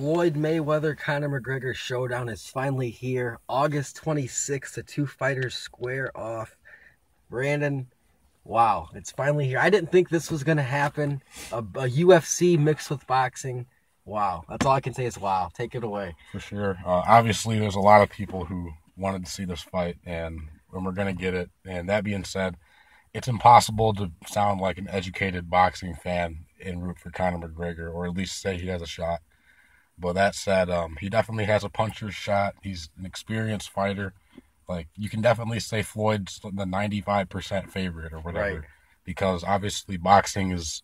Floyd Mayweather Conor McGregor showdown is finally here. August 26th, the two fighters square off. Brandon, wow, it's finally here. I didn't think this was going to happen. A UFC mixed with boxing. Wow, that's all I can say is wow. Take it away. For sure. Obviously, there's a lot of people who wanted to see this fight, and we're going to get it. And that being said, it's impossible to sound like an educated boxing fan and root for Conor McGregor, or at least say he has a shot. But that said, he definitely has a puncher's shot. He's an experienced fighter. Like, you can definitely say Floyd's the 95% favorite or whatever, Right. because obviously boxing is,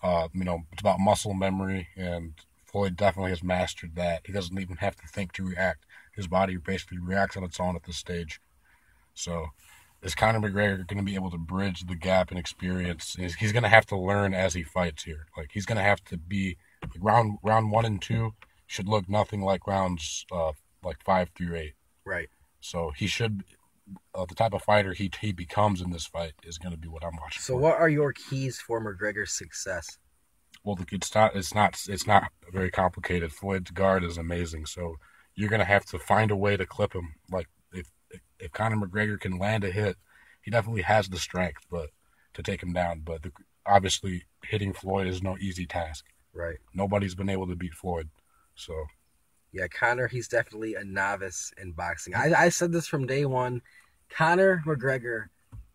it's about muscle memory, and Floyd definitely has mastered that. He doesn't even have to think to react. His body basically reacts on its own at this stage. So, is Conor McGregor going to be able to bridge the gap in experience? He's going to have to learn as he fights here. Like, he's going to have to be round 1 and 2 should look nothing like rounds like 5 through 8. Right. So he should the type of fighter he becomes in this fight is going to be what I'm watching. So for. what are your keys for McGregor's success? Well, it's not very complicated. Floyd's guard is amazing, so you're going to have to find a way to clip him. Like if Conor McGregor can land a hit, he definitely has the strength, but to take him down. But obviously, hitting Floyd is no easy task. Right. Nobody's been able to beat Floyd, so. Yeah, Conor, he's definitely a novice in boxing. I said this from day one. Conor McGregor,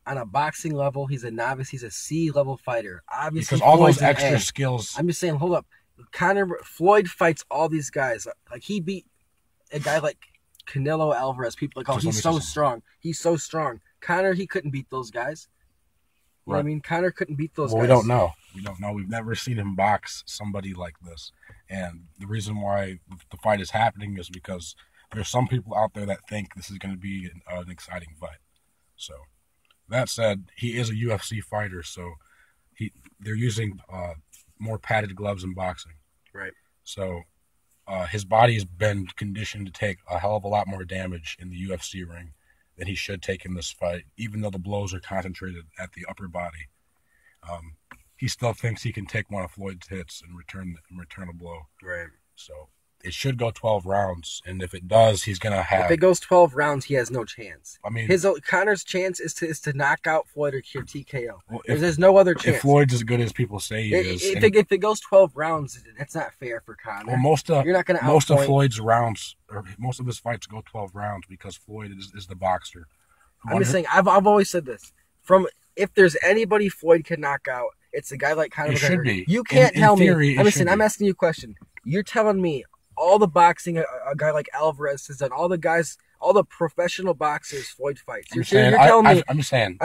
on a boxing level, he's a novice. He's a C-level fighter. Obviously, because all Floyd's those an extra A. skills. I'm just saying, hold up. Floyd fights all these guys. Like, he beat a guy like Canelo Alvarez. People like, oh, he's so strong. He's so strong. Conor, he couldn't beat those guys. You know what I mean? Conor couldn't beat those guys. We don't know. We don't know. We've never seen him box somebody like this. And the reason why the fight is happening is because there's some people out there that think this is going to be an exciting fight. So, that said, he is a UFC fighter, so they're using more padded gloves in boxing. Right. So, his body has been conditioned to take a hell of a lot more damage in the UFC ring than he should take in this fight, even though the blows are concentrated at the upper body. He still thinks he can take one of Floyd's hits and return a blow. Right. So it should go 12 rounds, and if it does, he's gonna have. If it goes 12 rounds, he has no chance. I mean, Conor's chance is to knock out Floyd or TKO. Well, there's no other chance. If Floyd's as good as people say he is, if it goes 12 rounds, that's not fair for Conor. Well, most of Floyd's rounds, or most of his fights, go 12 rounds because Floyd is the boxer. I'm just saying. I've always said this. If there's anybody Floyd can knock out, it's a guy like Conor McGregor. It should be. You can't tell me. I'm asking you a question. You're telling me all the boxing a guy like Alvarez has done, all the professional boxers Floyd fights. You're telling me. I'm just saying.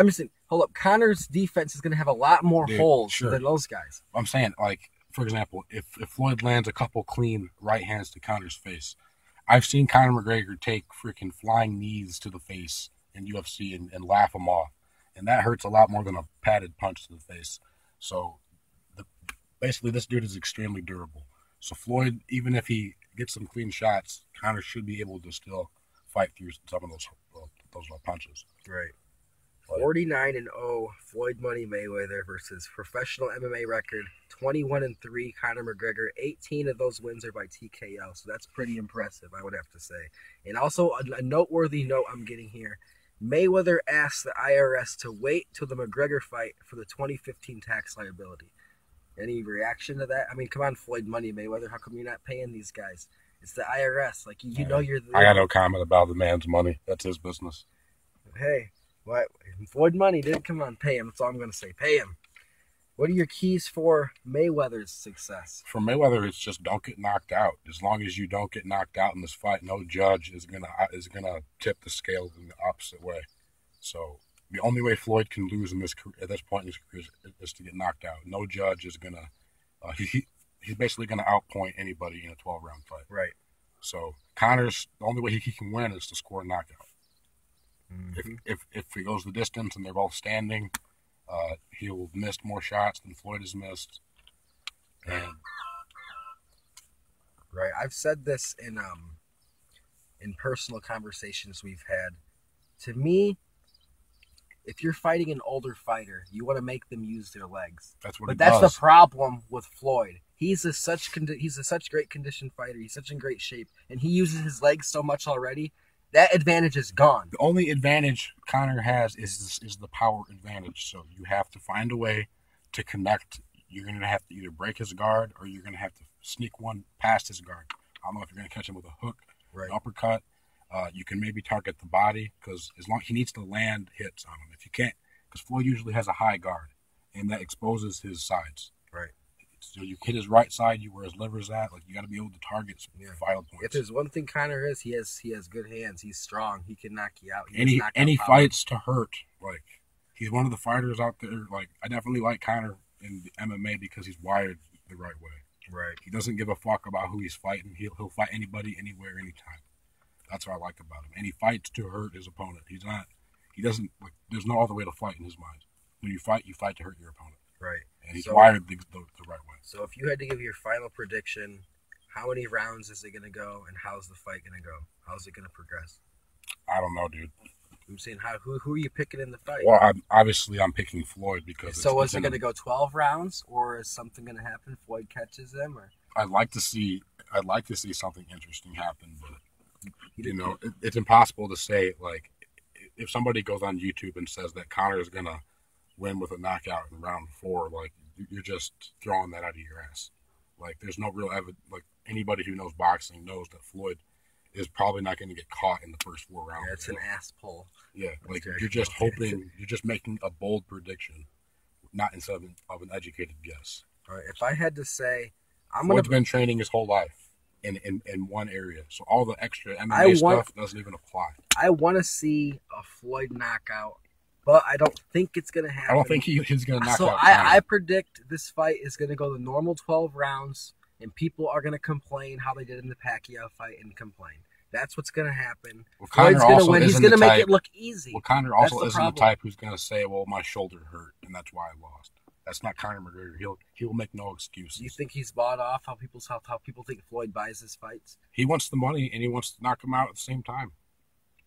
Hold up. Conor's defense is going to have a lot more holes than those guys. I'm saying, like, for example, if Floyd lands a couple clean right hands to Conor's face, I've seen Conor McGregor take freaking flying knees to the face in UFC and laugh them off. And that hurts a lot more than a padded punch to the face. So, basically, this dude is extremely durable. So, Floyd, even if he gets some clean shots, Conor should be able to still fight through some of those punches. Right. 49-0, Floyd Money Mayweather versus professional MMA record 21-3, Conor McGregor. 18 of those wins are by TKO, so that's pretty impressive, I would have to say. And also, a noteworthy note I'm getting here. Mayweather asked the IRS to wait till the McGregor fight for the 2015 tax liability. Any reaction to that? I mean, come on, Floyd Money Mayweather. How come you're not paying these guys? It's the IRS. Like, you know you're the... I got no comment about the man's money. That's his business. Hey, what? Floyd Money did. Come on, pay him. That's all I'm going to say. Pay him. What are your keys for Mayweather's success? For Mayweather, it's just don't get knocked out. As long as you don't get knocked out in this fight, no judge is gonna tip the scale in the opposite way. So the only way Floyd can lose in this at this point in his career is to get knocked out. No judge is gonna. He's basically gonna outpoint anybody in a 12-round fight. Right. So Conor's the only way he can win is to score a knockout. Mm-hmm. If he goes the distance and they're both standing. He'll miss more shots than Floyd has missed. And right, I've said this in personal conversations we've had. To me, if you're fighting an older fighter, you want to make them use their legs. That's what. But that's the problem with Floyd. He's a such great conditioned fighter. He's such in great shape, and he uses his legs so much already. That advantage is gone. The only advantage Conor has is the power advantage. So you have to find a way to connect. You're going to have to either break his guard or you're going to have to sneak one past his guard. I don't know if you're going to catch him with a hook, an uppercut. You can maybe target the body because as long he needs to land hits on him. If you can't, because Floyd usually has a high guard, and that exposes his sides. Right. So you hit his right side, where his liver's at. Like you got to be able to target some vital points. If there's one thing Conor is, he has good hands. He's strong. He can knock you out. He fights to hurt. Like he's one of the fighters out there. Like I definitely like Conor in MMA because he's wired the right way. Right. He doesn't give a fuck about who he's fighting. He'll fight anybody, anywhere, anytime. That's what I like about him. And he fights to hurt his opponent. He doesn't like. There's no other way to fight in his mind. When you fight to hurt your opponent. Right. And he's wired the right way. So if you had to give your final prediction, how many rounds is it going to go, and how's the fight going to go? How's it going to progress? I don't know, dude. I'm saying, who are you picking in the fight? Well, I'm picking Floyd because. So is it going to go 12 rounds, or is something going to happen? Floyd catches him, or? I'd like to see something interesting happen, but it's impossible to say. Like, if somebody goes on YouTube and says that Conor is going to win with a knockout in round 4, like you're just throwing that out of your ass. Like there's no real evidence. Like anybody who knows boxing knows that Floyd is probably not going to get caught in the first 4 rounds. Yeah, it's an ass pull. Yeah, like you're just hoping, you're just making a bold prediction, not instead of an educated guess. All right, if I had to say, Floyd's been training his whole life in one area, so all the extra MMA stuff doesn't even apply. I want to see a Floyd knockout. But I don't think it's going to happen. I don't think he's going to knock out Conor. I predict this fight is going to go the normal 12 rounds, and people are going to complain how they did in the Pacquiao fight and complain. That's what's going to happen. Well, Floyd's going to win. He's going to make it look easy. Well, Conor also isn't the type who's going to say, well, my shoulder hurt, and that's why I lost. That's not Conor McGregor. He will make no excuses. Do you think he's bought off how people think Floyd buys his fights? He wants the money, and he wants to knock him out at the same time.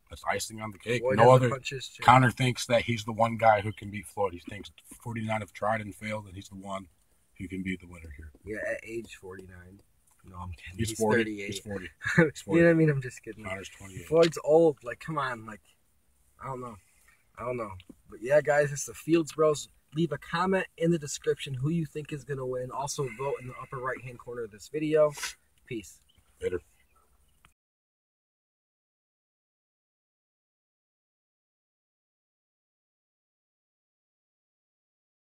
That's icing on the cake. Floyd no other. Conor thinks that he's the one guy who can beat Floyd. He thinks 49 have tried and failed, and he's the one who can be the winner here. Yeah, at age 49. No, I'm kidding. He's 40. 38. He's 40. You know what I mean? I'm just kidding. Conor's 28. Floyd's old. Like, come on. Like, I don't know. But yeah, guys, it's the Fields Bros. Leave a comment in the description who you think is going to win. Also, vote in the upper right-hand corner of this video. Peace. Later.